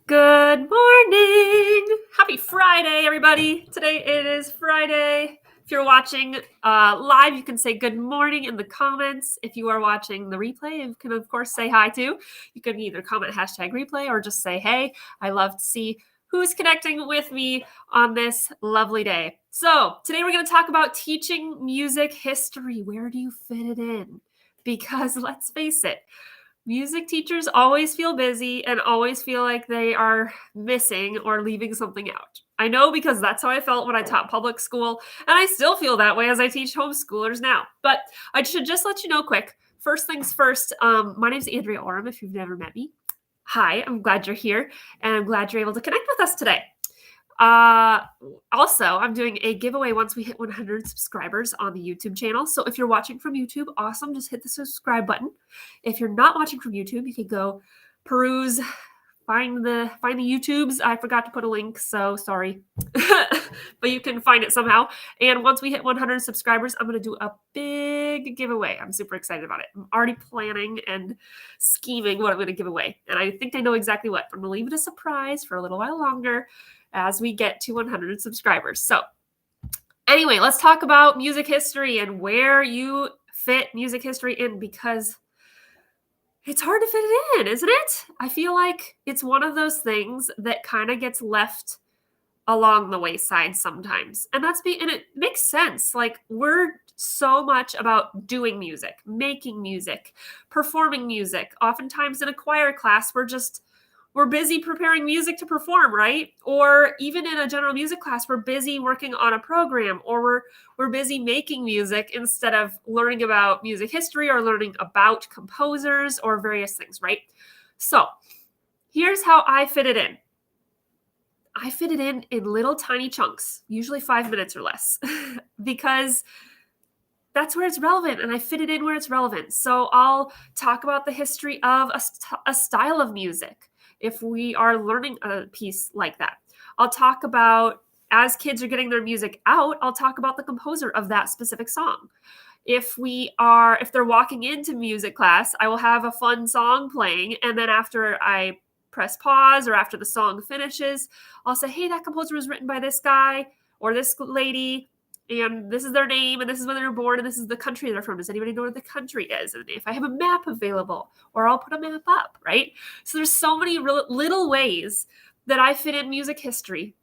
Good morning. Happy Friday, everybody. Today it is Friday. If you're watching live, you can say good morning in the comments. If you are watching the replay, you can, of course, say hi too. You can either comment #replay or just say hey. I love to see who's connecting with me on this lovely day. So today we're going to talk about teaching music history. Where do you fit it in? Because let's face it, music teachers always feel busy and always feel like they are missing or leaving something out. I know because that's how I felt when I taught public school, and I still feel that way as I teach homeschoolers now. But I should just let you know quick. First things first, my name is Andrea Orem, if you've never met me. Hi, I'm glad you're here, and I'm glad you're able to connect with us today. Also, I'm doing a giveaway once we hit 100 subscribers on the YouTube channel. So if you're watching from YouTube, awesome. Just hit the subscribe button. If you're not watching from YouTube, you can go peruse, find the YouTubes. I forgot to put a link, so sorry. But you can find it somehow. And once we hit 100 subscribers, I'm going to do a big giveaway. I'm super excited about it. I'm already planning and scheming what I'm going to give away. And I think I know exactly what. I'm going to leave it a surprise for a little while longer as we get to 100 subscribers. So anyway, let's talk about music history and where you fit music history in, because it's hard to fit it in, isn't it? I feel like it's one of those things that kind of gets left along the wayside sometimes. And and it makes sense. Like, we're so much about doing music, making music, performing music. Oftentimes in a choir class, we're busy preparing music to perform, right? Or even in a general music class, we're busy working on a program, or we're busy making music instead of learning about music history or learning about composers or various things, right? So here's how I fit it in. I fit it in little tiny chunks, usually 5 minutes or less, because that's where it's relevant, and I fit it in where it's relevant. So I'll talk about the history of a style of music if we are learning a piece like that. I'll talk about, as kids are getting their music out, I'll talk about the composer of that specific song. If they're walking into music class, I will have a fun song playing, and then after I press pause or after the song finishes, I'll say, hey, that composer was written by this guy or this lady, and this is their name, and this is when they were born, and this is the country they're from. Does anybody know where the country is? And if I have a map available, or I'll put a map up, right? So there's so many little ways that I fit in music history.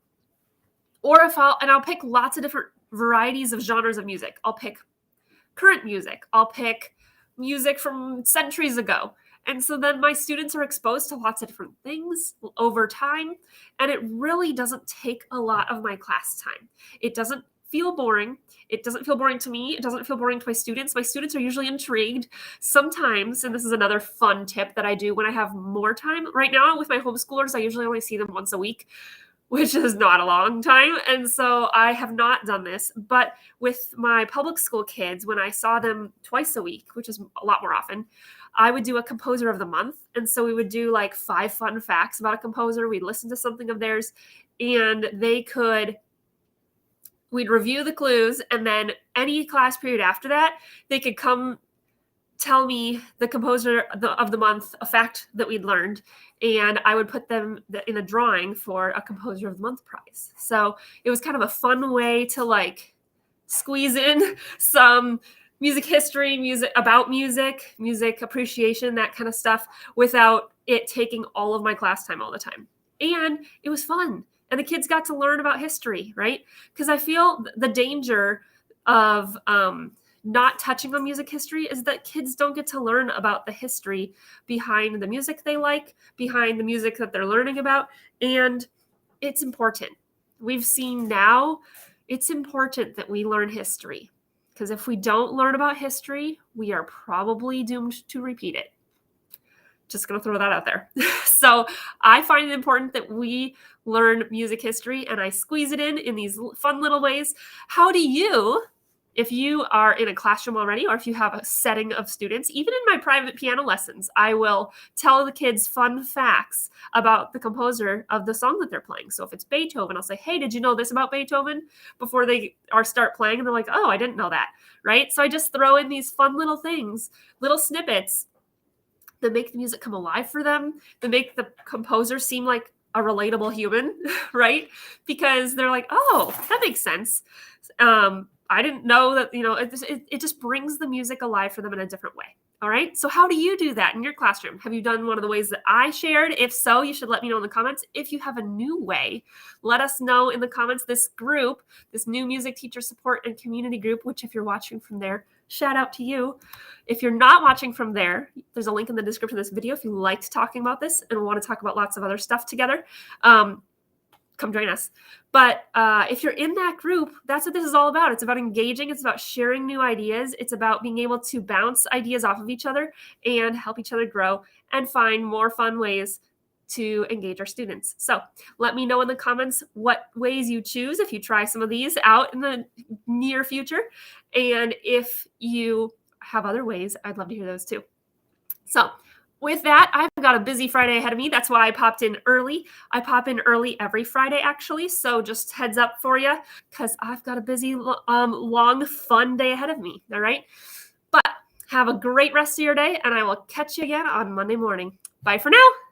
Or I'll pick lots of different varieties of genres of music. I'll pick current music. I'll pick music from centuries ago. And so then my students are exposed to lots of different things over time, and it really doesn't take a lot of my class time. It doesn't feel boring. It doesn't feel boring to me. It doesn't feel boring to my students. My students are usually intrigued. Sometimes, and this is another fun tip that I do when I have more time. Right now with my homeschoolers, I usually only see them once a week, which is not a long time. And so I have not done this. But with my public school kids, when I saw them twice a week, which is a lot more often, I would do a composer of the month. And so we would do like 5 fun facts about a composer. We'd listen to something of theirs, and we'd review the clues. And then any class period after that, they could come tell me the composer of the month, a fact that we'd learned, and I would put them in a drawing for a composer of the month prize. So it was kind of a fun way to like squeeze in some music history, music appreciation, that kind of stuff, without it taking all of my class time all the time. And it was fun. And the kids got to learn about history, right? Because I feel the danger of not touching on music history is that kids don't get to learn about the history behind the music they like, behind the music that they're learning about. And it's important. We've seen now it's important that we learn history, because if we don't learn about history, we are probably doomed to repeat it. Just going to throw that out there. So I find it important that we learn music history, and I squeeze it in these fun little ways. How do you, if you are in a classroom already, or if you have a setting of students, even in my private piano lessons, I will tell the kids fun facts about the composer of the song that they're playing. So if it's Beethoven, I'll say, hey, did you know this about Beethoven? Before they start playing, and they're like, oh, I didn't know that, right? So I just throw in these fun little things, little snippets that make the music come alive for them, that make the composer seem like a relatable human, right? Because they're like, oh, that makes sense. I didn't know that, it just brings the music alive for them in a different way. All right. So how do you do that in your classroom? Have you done one of the ways that I shared? If so, you should let me know in the comments. If you have a new way, let us know in the comments. This group, this new music teacher support and community group, which if you're watching from there, shout out to you. If you're not watching from there, there's a link in the description of this video if you liked talking about this and want to talk about lots of other stuff together. Come join us. But if you're in that group, that's what this is all about. It's about engaging. It's about sharing new ideas. It's about being able to bounce ideas off of each other and help each other grow and find more fun ways to engage our students. So let me know in the comments what ways you choose if you try some of these out in the near future. And if you have other ways, I'd love to hear those too. So with that, I've got a busy Friday ahead of me. That's why I popped in early. I pop in early every Friday, actually. So just heads up for you, because I've got a busy, long, fun day ahead of me. All right. But have a great rest of your day, and I will catch you again on Monday morning. Bye for now.